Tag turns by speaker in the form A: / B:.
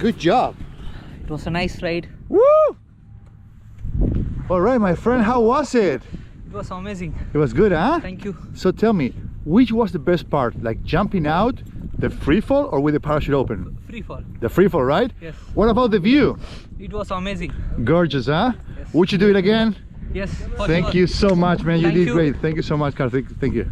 A: Good job.
B: It was a nice ride.
A: Woo! All right, my friend, how was it?
B: It was amazing.
A: It was good, huh?
B: Thank you.
A: So tell me, which was the best part? Like jumping out, the free fall, or with the parachute open?
B: Free fall.
A: The free fall, right?
B: Yes.
A: What about the view?
B: It was amazing.
A: Gorgeous, huh?
B: Yes.
A: Would you do it again?
B: Yes.
A: Thank you so much, man. You
B: Thank
A: did
B: you.
A: great. Thank you so much, Karthik. Thank you.